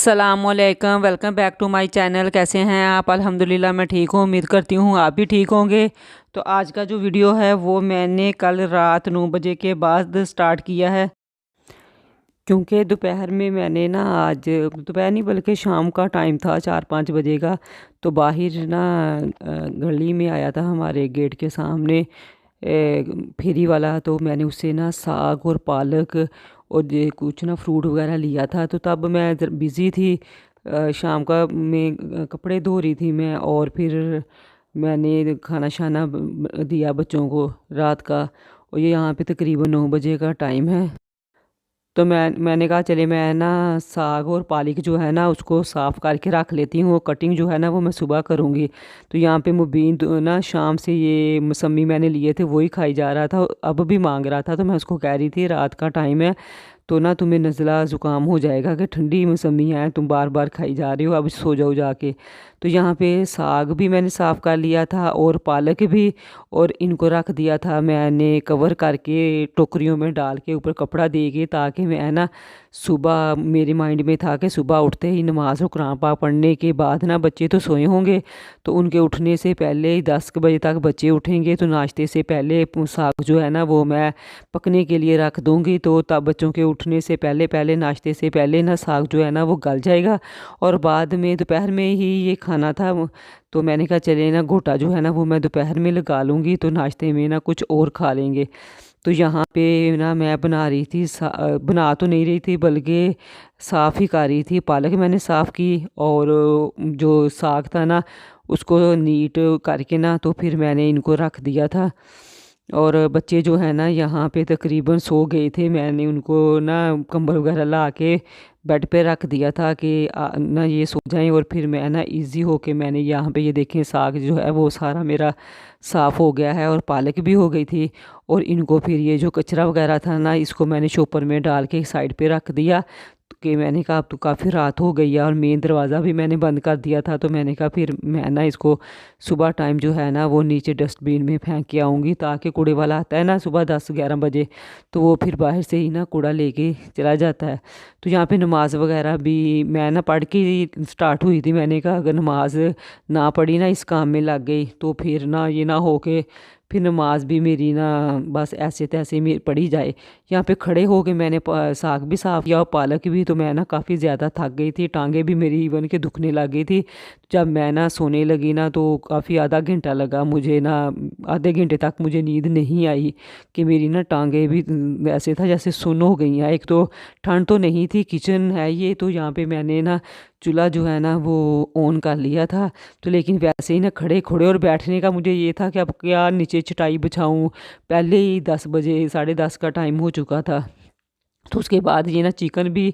अस्सलामुअलैकुम, welcome back to my channel. कैसे हैं आप? अल्हम्दुलिल्लाह मैं ठीक हूँ। उम्मीद करती हूँ आप भी ठीक होंगे। तो आज का जो वीडियो है वो मैंने कल रात 9 बजे के बाद स्टार्ट किया है, क्योंकि दोपहर में मैंने ना आज दोपहर नहीं बल्कि शाम का टाइम था 4-5 बजे का। तो बाहर ना गली में आया था हमारे गेट के सामने फेरी वाला। तो मैंने उससे ना साग और पालक और ये कुछ ना फ्रूट वगैरह लिया था। तो तब मैं बिज़ी थी, शाम का मैं कपड़े धो रही थी मैं, और फिर मैंने खाना शाना दिया बच्चों को रात का। और ये यहाँ पे तकरीबन 9 बजे का टाइम है। तो मैंने कहा चले मैं ना साग और पालक जो है ना उसको साफ़ करके रख लेती हूँ। कटिंग जो है ना वो मैं सुबह करूँगी। तो यहाँ पे मुबीन ना शाम से ये मौसमी मैंने लिए थे वही खाई जा रहा था, अब भी मांग रहा था। तो मैं उसको कह रही थी रात का टाइम है तो ना तुम्हें नज़ला ज़ुकाम हो जाएगा, कि ठंडी मौसमी है तुम बार बार खाई जा रही हो, अब सो जाओ जाके। तो यहाँ पे साग भी मैंने साफ़ कर लिया था और पालक भी, और इनको रख दिया था मैंने कवर करके टोकरियों में डाल के ऊपर कपड़ा दे के, ताकि मैं ना सुबह मेरे माइंड में था कि सुबह उठते ही नमाज और कुरान पाक पढ़ने के बाद ना बच्चे तो सोए होंगे, तो उनके उठने से पहले ही 10 बजे तक बच्चे उठेंगे तो नाश्ते से पहले साग जो है ना वो मैं पकने के लिए रख दूँगी। तो तब बच्चों के उठने से पहले पहले नाश्ते से पहले ना साग जो है ना वो गल जाएगा। और बाद में दोपहर में ही ये खाना था तो मैंने कहा चले ना घोटा जो है ना वो मैं दोपहर में लगा लूँगी, तो नाश्ते में ना कुछ और खा लेंगे। तो यहाँ पे ना मैं बना रही थी बना तो नहीं रही थी बल्कि साफ़ ही कर रही थी। पालक मैंने साफ़ की और जो साग था ना उसको नीट करके ना तो फिर मैंने इनको रख दिया था। और बच्चे जो है ना यहाँ पे तकरीबन सो गए थे। मैंने उनको ना कंबल वगैरह ला के बेड पे रख दिया था कि ना ये सो जाएं, और फिर मैं ना इजी हो के मैंने यहाँ पे ये देखें साग जो है वो सारा मेरा साफ़ हो गया है और पालक भी हो गई थी। और इनको फिर ये जो कचरा वगैरह था ना इसको मैंने शॉपर में डाल के साइड पे रख दिया, कि मैंने कहा अब तो काफ़ी रात हो गई है, और मेन दरवाज़ा भी मैंने बंद कर दिया था। तो मैंने कहा फिर मैं ना इसको सुबह टाइम जो है ना वो नीचे डस्टबिन में फेंक के आऊँगी, ताकि कूड़े वाला आता है ना सुबह 10-11 बजे, तो वो फिर बाहर से ही ना कूड़ा लेके चला जाता है। तो यहाँ पे नमाज वगैरह भी मैं ना पढ़ के स्टार्ट हुई थी। मैंने कहा अगर नमाज ना पढ़ी ना इस काम में लग गई तो फिर ना ये ना हो के फिर नमाज भी मेरी ना बस ऐसे तैसे में पढ़ी जाए। यहाँ पे खड़े हो के मैंने साग भी साफ़ किया और पालक भी। तो मैं ना काफ़ी ज़्यादा थक गई थी, टांगे भी मेरी इवन के दुखने लग गई थी। जब मैं ना सोने लगी ना तो काफ़ी आधा घंटा लगा मुझे ना, आधे घंटे तक मुझे नींद नहीं आई, कि मेरी ना टांगे भी ऐसे था जैसे सुन्न हो गई हैं। एक तो ठंड तो नहीं थी, किचन है ये, तो यहाँ पे मैंने ना चूल्हा जो है ना वो ऑन कर लिया था। तो लेकिन वैसे ही ना खड़े खड़े और बैठने का मुझे ये था कि अब क्या नीचे चटाई बिछाऊं, पहले ही 10 बजे 10:30 का टाइम हो चुका था। तो उसके बाद ये ना चिकन भी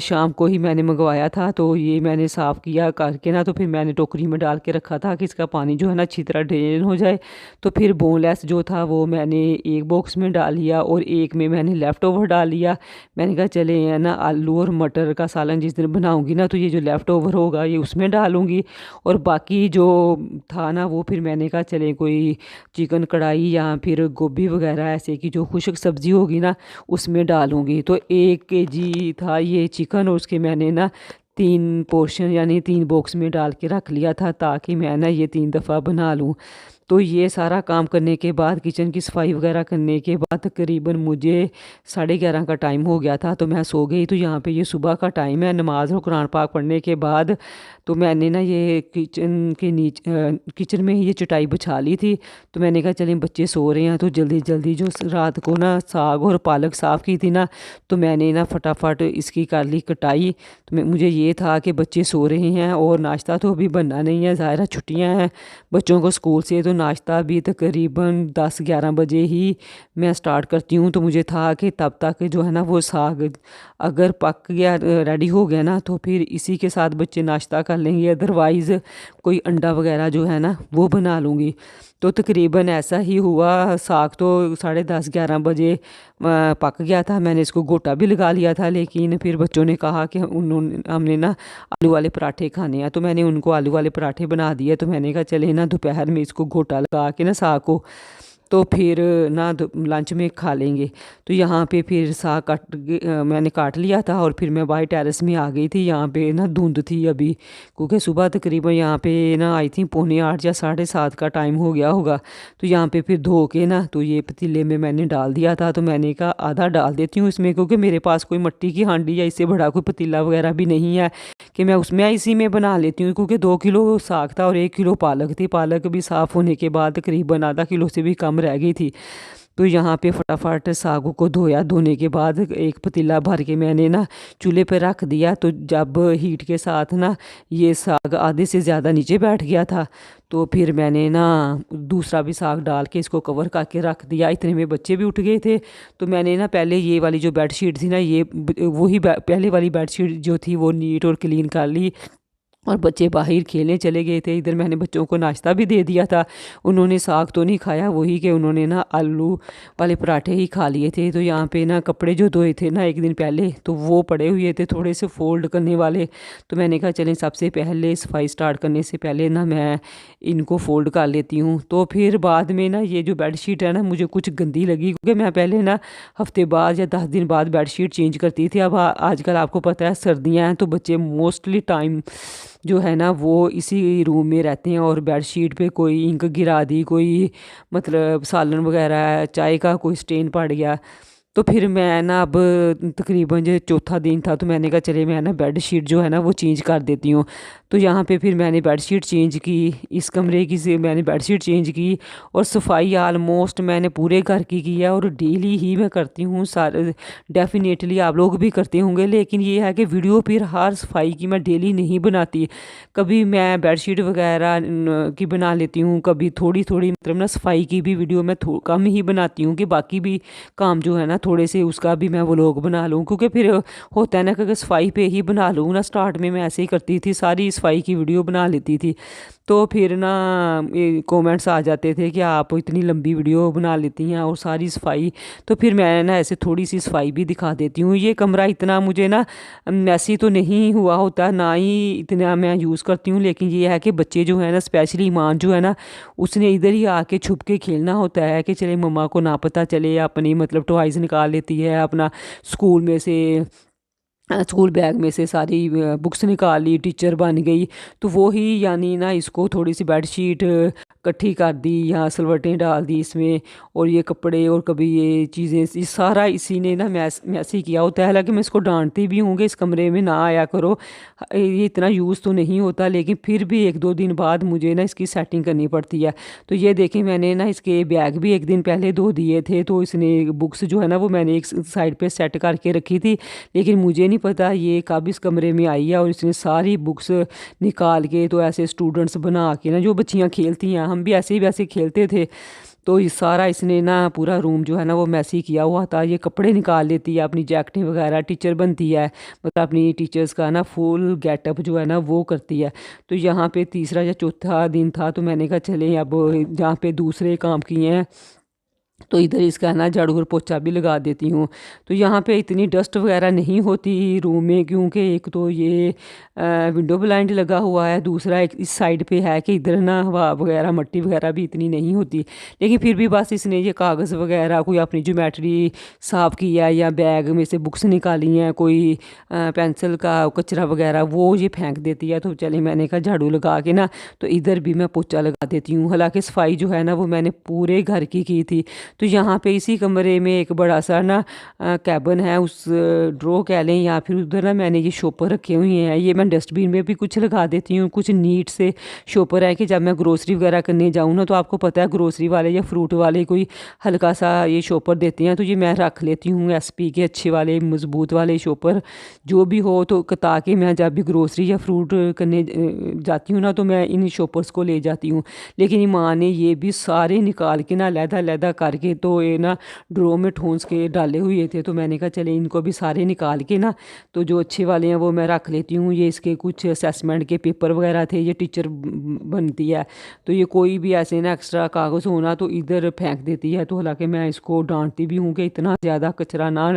शाम को ही मैंने मंगवाया था। तो ये मैंने साफ़ किया करके ना, तो फिर मैंने टोकरी में डाल के रखा था कि इसका पानी जो है ना अच्छी तरह ड्रेन हो जाए। तो फिर बोनलेस जो था वो मैंने एक बॉक्स में डाल लिया और एक में मैंने लेफ़्ट ओवर डाल लिया। मैंने कहा चले है ना आलू और मटर का सालन जिस दिन बनाऊंगी ना तो ये जो लेफ़्ट ओवर होगा ये उसमें डालूंगी, और बाकी जो था ना वो फिर मैंने कहा चले कोई चिकन कढ़ाई या फिर गोभी वगैरह ऐसे की जो खुश्क सब्ज़ी होगी ना उसमें डालूंगी। तो 1 kg था ये चिकन, और उसके मैंने ना 3 पोर्शन यानी 3 बॉक्स में डाल के रख लिया था, ताकि मैं ना ये 3 दफ़ा बना लूँ। तो ये सारा काम करने के बाद किचन की सफाई वगैरह करने के बाद तकरीबन मुझे 11:30 का टाइम हो गया था, तो मैं सो गई। तो यहाँ पे ये सुबह का टाइम है, नमाज और कुरान पाक पढ़ने के बाद तो मैंने ना ये किचन के नीचे किचन में ही ये चटाई बिछा ली थी। तो मैंने कहा चलें बच्चे सो रहे हैं तो जल्दी जल्दी जो रात को ना साग और पालक साफ़ की थी ना तो मैंने ना फटाफट इसकी कर ली कटाई। तो मुझे ये था कि बच्चे सो रहे हैं और नाश्ता तो अभी बनना नहीं है, ज़ाहिर है छुट्टियाँ हैं बच्चों को स्कूल से, तो नाश्ता भी तकरीबन 10-11 बजे ही मैं स्टार्ट करती हूँ। तो मुझे था कि तब तक जो है ना वो साग अगर पक गया रेडी हो गया ना तो फिर इसी के साथ बच्चे नाश्ता कर लेंगे, अदरवाइज़ कोई अंडा वगैरह जो है ना वो बना लूँगी। तो तकरीबन ऐसा ही हुआ। साग तो 10:30-11 बजे पक गया था। मैंने इसको गोटा भी लगा लिया था, लेकिन फिर बच्चों ने कहा कि हमने ना आलू वाले पराठे खाने हैं, तो मैंने उनको आलू वाले पराठे बना दिए। तो मैंने कहा चले ना दोपहर में इसको गोटा लगा के ना साग को तो फिर ना लंच में खा लेंगे। तो यहाँ पे फिर साग मैंने काट लिया था और फिर मैं बाहर टेरेस में आ गई थी। यहाँ पे ना धुंध थी अभी, क्योंकि सुबह तकरीबन यहाँ पे ना आई थी 6:45 या 7:30 का टाइम हो गया होगा। तो यहाँ पे फिर धो के ना तो ये पतीले में मैंने डाल दिया था। तो मैंने कहा आधा डाल देती हूँ इसमें, क्योंकि मेरे पास कोई मिट्टी की हांडी या इससे बड़ा कोई पतीला वगैरह भी नहीं है कि मैं उसमें इसी में बना लेती हूँ। क्योंकि 2 किलो साग था और 1 किलो पालक थी। पालक भी साफ़ होने के बाद तकरीबन आधा किलो से भी कम रह गई थी। तो यहाँ पे फटाफट सागों को धोया। धोने के बाद एक पतीला भर के मैंने ना चूल्हे पे रख दिया। तो जब हीट के साथ ना ये साग आधे से ज़्यादा नीचे बैठ गया था, तो फिर मैंने ना दूसरा भी साग डाल के इसको कवर करके रख दिया। इतने में बच्चे भी उठ गए थे। तो मैंने ना पहले ये वाली जो बेडशीट थी ना, ये वही पहले वाली बेडशीट जो थी वो नीट और क्लीन कर ली और बच्चे बाहर खेलने चले गए थे। इधर मैंने बच्चों को नाश्ता भी दे दिया था। उन्होंने साग तो नहीं खाया, वही कि उन्होंने ना आलू वाले पराठे ही खा लिए थे। तो यहाँ पे ना कपड़े जो धोए थे ना एक दिन पहले, तो वो पड़े हुए थे थोड़े से फोल्ड करने वाले। तो मैंने कहा चलें सबसे पहले सफाई स्टार्ट करने से पहले ना मैं इनको फ़ोल्ड कर लेती हूँ। तो फिर बाद में ना ये जो बेडशीट है ना मुझे कुछ गंदी लगी, क्योंकि मैं पहले ना हफ्ते बाद या 10 दिन बाद बेडशीट चेंज करती थी। अब आजकल आपको पता है सर्दियाँ हैं, तो बच्चे मोस्टली टाइम जो है ना वो इसी रूम में रहते हैं। और बेडशीट पे कोई इंक गिरा दी, कोई मतलब सालन वगैरह चाय का कोई स्टेन पड़ गया। तो फिर मैं ना अब तकरीबन जो चौथा दिन था, तो मैंने कहा चले मैं ना बेड शीट जो है ना वो चेंज कर देती हूँ। तो यहाँ पे फिर मैंने बेड शीट चेंज की, इस कमरे की से मैंने बेड शीट चेंज की। और सफाई आलमोस्ट मैंने पूरे घर की है और डेली ही मैं करती हूँ। सारे डेफिनेटली आप लोग भी करते होंगे, लेकिन ये है कि वीडियो फिर हर सफाई की मैं डेली नहीं बनाती। कभी मैं बेड शीट वगैरह की बना लेती हूँ, कभी थोड़ी थोड़ी मतलब ना सफाई की भी वीडियो मैं कम ही बनाती हूँ कि बाकी भी काम जो है ना थोड़े से उसका भी मैं व्लॉग बना लूँ। क्योंकि फिर होता है ना कि अगर सफाई पे ही बना लूँ ना, स्टार्ट में मैं ऐसे ही करती थी, सारी सफाई की वीडियो बना लेती थी। तो फिर ना कमेंट्स आ जाते थे कि आप इतनी लंबी वीडियो बना लेती हैं और सारी सफाई। तो फिर मैं ना ऐसे थोड़ी सी सफाई भी दिखा देती हूँ। ये कमरा इतना मुझे ना मैसी तो नहीं हुआ होता, ना ही इतना मैं यूज़ करती हूँ। लेकिन ये है कि बच्चे जो है ना, स्पेशली ईमान जो है ना, उसने इधर ही आके छुप के खेलना होता है कि चले मम्मा को ना पता चले। अपनी मतलब टॉयज़ निकाल लेती है अपना, स्कूल में से स्कूल बैग में से सारी बुक्स निकाल ली, टीचर बन गई। तो वो ही यानी ना इसको थोड़ी सी बेडशीट इकट्ठी कर दी, यहाँ सलवटें डाल दी इसमें, और ये कपड़े और कभी ये चीज़ें, ये सारा इसी ने ना मैसी किया होता है। हालांकि मैं इसको डांटती भी हूँ कि इस कमरे में ना आया करो, ये इतना यूज़ तो नहीं होता, लेकिन फिर भी 1-2 दिन बाद मुझे ना इसकी सेटिंग करनी पड़ती है। तो ये देखें मैंने ना इसके बैग भी एक दिन पहले धो दिए थे। तो इसने बुक्स जो है ना वो मैंने एक साइड पर सेट करके रखी थी, लेकिन मुझे नहीं पता ये कब इस कमरे में आई है। और इसने सारी बुक्स निकाल के तो ऐसे स्टूडेंट्स बना के ना, जो बच्चियाँ खेलती हैं, हम भी ऐसे ही वैसे खेलते थे, तो ये सारा इसने ना पूरा रूम जो है ना वो मैसी किया हुआ था। ये कपड़े निकाल लेती है, अपनी जैकेटें वगैरह, टीचर बनती है, मतलब अपनी टीचर्स का ना फुल गेटअप जो है ना वो करती है। तो यहाँ पे तीसरा या चौथा दिन था, तो मैंने कहा चले अब जहाँ पे दूसरे काम किए हैं तो इधर इसका ना झाड़ू और पोछा भी लगा देती हूँ। तो यहाँ पे इतनी डस्ट वगैरह नहीं होती रूम में, क्योंकि एक तो ये विंडो ब्लाइंड लगा हुआ है, दूसरा एक इस साइड पे है कि इधर ना हवा वगैरह मट्टी वगैरह भी इतनी नहीं होती। लेकिन फिर भी बस इसने ये कागज़ वगैरह, कोई अपनी ज्योमेट्री साफ़ किया या बैग में से बुक्स निकाली हैं, कोई पेंसिल का कचरा वगैरह वो ये फेंक देती है। तो चले मैंने कहा झाड़ू लगा के ना तो इधर भी मैं पोछा लगा देती हूँ। हालाँकि सफाई जो है ना वो मैंने पूरे घर की थी। तो यहाँ पे इसी कमरे में एक बड़ा सा ना कैबिन है, उस ड्रॉ कह लें, या फिर उधर ना मैंने ये शॉपर रखे हुए हैं। ये मैं डस्टबिन में भी कुछ लगा देती हूँ, कुछ नीट से शॉपर है कि जब मैं ग्रोसरी वगैरह करने जाऊँ ना, तो आपको पता है ग्रोसरी वाले या फ्रूट वाले कोई हल्का सा ये शॉपर देते हैं, तो ये मैं रख लेती हूँ। SP के अच्छे वाले मज़बूत वाले शॉपर जो भी हो, तो ताकि मैं जब भी ग्रोसरी या फ्रूट करने जाती हूँ ना, तो मैं इन शॉपर्स को ले जाती हूँ। लेकिन माँ ने ये भी सारे निकाल के ना लहदा लहदा उतार के तो ये ना ड्रो में ठूंस के डाले हुए थे। तो मैंने कहा चले इनको भी सारे निकाल के ना, तो जो अच्छे वाले हैं वो मैं रख लेती हूँ। ये इसके कुछ असेसमेंट के पेपर वगैरह थे, ये टीचर बनती है तो ये कोई भी ऐसे ना एक्स्ट्रा कागज़ होना तो इधर फेंक देती है। तो हालांकि मैं इसको डांटती भी हूँ कि इतना ज़्यादा कचरा ना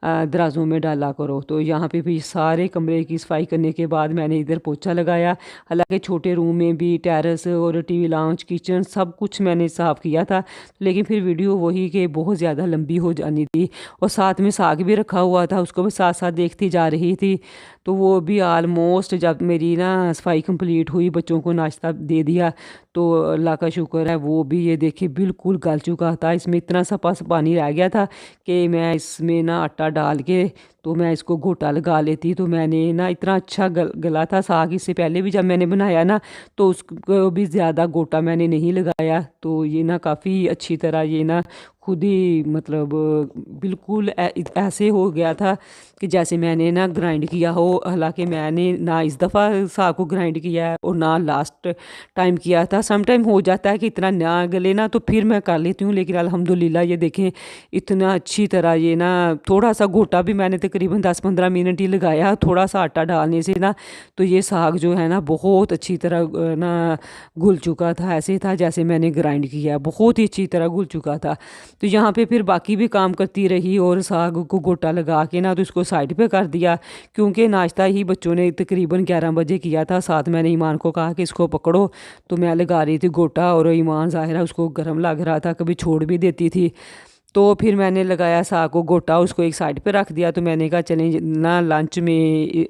दराजों में डाला करो। तो यहाँ पे भी सारे कमरे की सफाई करने के बाद मैंने इधर पोछा लगाया। हालांकि छोटे रूम में भी टेरेस और टीवी लाउंज किचन सब कुछ मैंने साफ़ किया था, लेकिन फिर वीडियो वही कि बहुत ज़्यादा लंबी हो जानी थी। और साथ में साग भी रखा हुआ था, उसको भी साथ साथ देखती जा रही थी। तो वो भी आलमोस्ट जब मेरी ना सफाई कंप्लीट हुई, बच्चों को नाश्ता दे दिया, तो अल्लाह का शुक्र है वो भी ये देखिए बिल्कुल गल चुका था। इसमें इतना सा पानी रह गया था कि मैं इसमें ना आटा डाल के तो मैं इसको घोटा लगा लेती। तो मैंने ना इतना अच्छा गला था साग, इससे पहले भी जब मैंने बनाया ना तो उसको भी ज़्यादा गोटा मैंने नहीं लगाया। तो ये ना काफ़ी अच्छी तरह ये ना खुद ही मतलब बिल्कुल ऐसे हो गया था कि जैसे मैंने ना ग्राइंड किया हो। हालांकि मैंने ना इस दफ़ा साग को ग्राइंड किया है और ना लास्ट टाइम किया था। सम टाइम हो जाता है कि इतना ना गले ना तो फिर मैं कर लेती हूँ, लेकिन अल्हम्दुलिल्लाह ये देखें इतना अच्छी तरह ये ना थोड़ा सा घोटा भी मैंने तकरीबन 10-15 मिनट ही लगाया थोड़ा सा आटा डालने से ना, तो ये साग जो है ना बहुत अच्छी तरह ना घुल चुका था। ऐसे था जैसे मैंने ग्राइंड किया, बहुत ही अच्छी तरह घुल चुका था। तो यहाँ पे फिर बाकी भी काम करती रही और साग को गोटा लगा के ना तो इसको साइड पे कर दिया, क्योंकि नाश्ता ही बच्चों ने तकरीबन 11 बजे किया था। साथ मैंने ईमान को कहा कि इसको पकड़ो, तो मैं लगा रही थी गोटा और ईमान ज़ाहिरा उसको गर्म लग रहा था, कभी छोड़ भी देती थी। तो फिर मैंने लगाया साग को गोटा, उसको एक साइड पे रख दिया। तो मैंने कहा चलें ना लंच में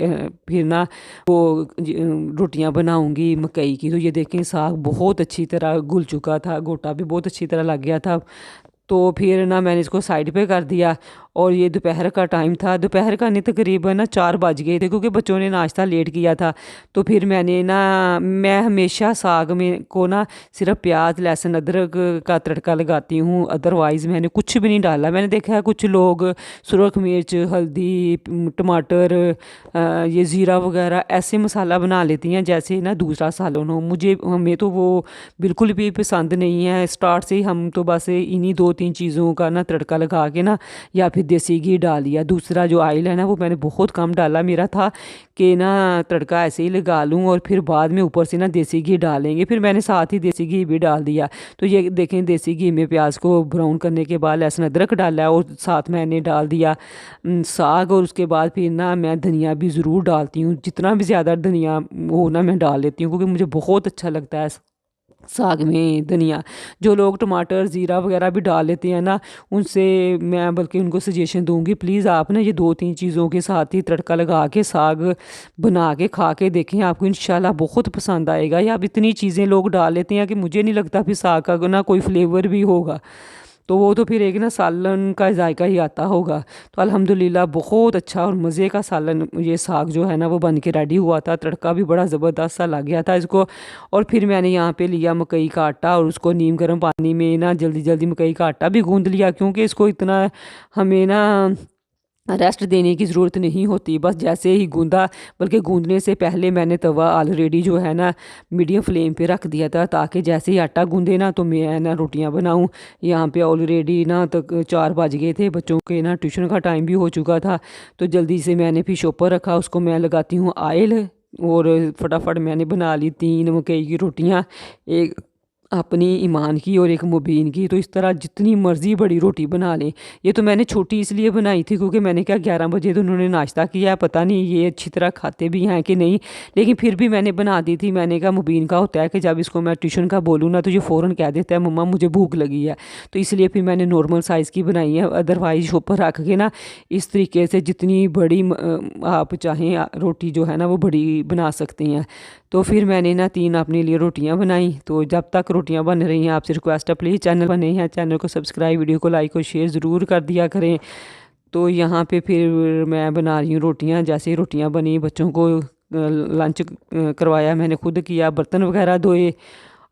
फिर ना वो रोटियां बनाऊंगी मकई की। तो ये देखें साग बहुत अच्छी तरह घुल चुका था, गोटा भी बहुत अच्छी तरह लग गया था। तो फिर ना मैंने इसको साइड पे कर दिया और ये दोपहर का टाइम था। दोपहर का नहीं तकरीबन ना 4 बज गए थे, क्योंकि बच्चों ने नाश्ता लेट किया था। तो फिर मैं हमेशा साग में को ना सिर्फ प्याज लहसुन अदरक का तड़का लगाती हूँ, अदरवाइज़ मैंने कुछ भी नहीं डाला। मैंने देखा है कुछ लोग सुरख मिर्च हल्दी टमाटर ये ज़ीरा वगैरह ऐसे मसाला बना लेती हैं जैसे ना दूसरा सालन हो। हमें तो वो बिल्कुल भी पसंद नहीं है। स्टार्ट से ही हम तो बस इन्हीं 2-3 चीज़ों का ना तड़का लगा के ना या फिर देसी घी डाल दिया। दूसरा जो ऑयल है ना वो मैंने बहुत कम डाला। मेरा था कि ना तड़का ऐसे ही लगा लूँ और फिर बाद में ऊपर से ना देसी घी डालेंगे, फिर मैंने साथ ही देसी घी भी डाल दिया। तो ये देखें देसी घी में प्याज को ब्राउन करने के बाद लहसुन अदरक डाला और साथ मैंने डाल दिया साग। और उसके बाद फिर ना मैं धनिया भी ज़रूर डालती हूँ, जितना भी ज़्यादा धनिया हो ना मैं डाल लेती हूँ, क्योंकि मुझे बहुत अच्छा लगता है साग में धनिया। जो लोग टमाटर ज़ीरा वगैरह भी डाल लेते हैं ना, उनसे मैं बल्कि उनको सजेशन दूंगी प्लीज़ आप ना ये 2-3 चीज़ों के साथ ही तड़का लगा के साग बना के खा के देखें, आपको इंशाल्लाह बहुत पसंद आएगा। या अब इतनी चीज़ें लोग डाल लेते हैं कि मुझे नहीं लगता फिर साग का ना कोई फ्लेवर भी होगा। तो वो तो फिर एक ना सालन का जायका ही आता होगा। तो अल्हम्दुलिल्लाह बहुत अच्छा और मज़े का सालन ये साग जो है ना वो बन के रेडी हुआ था। तड़का भी बड़ा ज़बरदस्त सा लग गया था इसको। और फिर मैंने यहाँ पे लिया मकई का आटा और उसको नीम गर्म पानी में ना जल्दी जल्दी मकई का आटा भी गूँध लिया, क्योंकि इसको इतना हमें ना रेस्ट देने की ज़रूरत नहीं होती। बस जैसे ही गूंदा, बल्कि गूंदने से पहले मैंने तवा ऑलरेडी जो है ना मीडियम फ्लेम पे रख दिया था, ताकि जैसे ही आटा गूंदे ना तो मैं ना रोटियां बनाऊं। यहाँ पे ऑलरेडी ना तक 4 बज गए थे, बच्चों के ना ट्यूशन का टाइम भी हो चुका था। तो जल्दी से मैंने फिर शॉपर रखा, उसको मैं लगाती हूँ आयल और फटाफट मैंने बना ली 3 मकई की रोटियाँ, एक अपनी ईमान की और एक मुबीन की। तो इस तरह जितनी मर्ज़ी बड़ी रोटी बना लें। ये तो मैंने छोटी इसलिए बनाई थी क्योंकि मैंने क्या 11 बजे तो उन्होंने नाश्ता किया है, पता नहीं ये अच्छी तरह खाते भी हैं कि नहीं, लेकिन फिर भी मैंने बना दी थी। मैंने कहा मुबीन का होता है कि जब इसको मैं ट्यूशन का बोलूँ ना तो ये फ़ौरन कह देता है मम्मा मुझे भूख लगी है। तो इसलिए फिर मैंने नॉर्मल साइज़ की बनाई है। अदरवाइज़ ऊपर रख के ना इस तरीके से जितनी बड़ी आप चाहें रोटी जो है ना वो बड़ी बना सकती हैं। तो फिर मैंने ना 3 अपने लिए रोटियां बनाई। तो जब तक रोटियां बन रही हैं आपसे रिक्वेस्ट है प्लीज़ चैनल पर नहीं है चैनल को सब्सक्राइब, वीडियो को लाइक और शेयर ज़रूर कर दिया करें। तो यहाँ पे फिर मैं बना रही हूँ रोटियाँ। जैसे ही रोटियाँ बनी बच्चों को लंच करवाया, मैंने खुद किया, बर्तन वगैरह धोए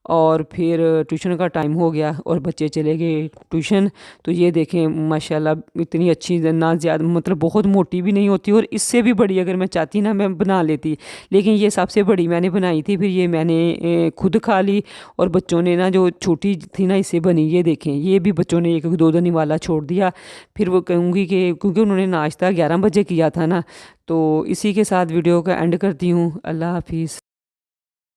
और फिर ट्यूशन का टाइम हो गया और बच्चे चले गए ट्यूशन। तो ये देखें माशाल्लाह इतनी अच्छी, ना ज़्यादा मतलब बहुत मोटी भी नहीं होती, और इससे भी बड़ी अगर मैं चाहती ना मैं बना लेती, लेकिन ये सबसे बड़ी मैंने बनाई थी। फिर ये मैंने खुद खा ली, और बच्चों ने ना जो छोटी थी ना इससे बनी, ये देखें ये भी बच्चों ने एक दो दिन वाला छोड़ दिया। फिर वो कहूँगी कि क्योंकि उन्होंने नाश्ता 11 बजे किया था ना। तो इसी के साथ वीडियो का एंड करती हूँ। अल्लाह हाफिज़।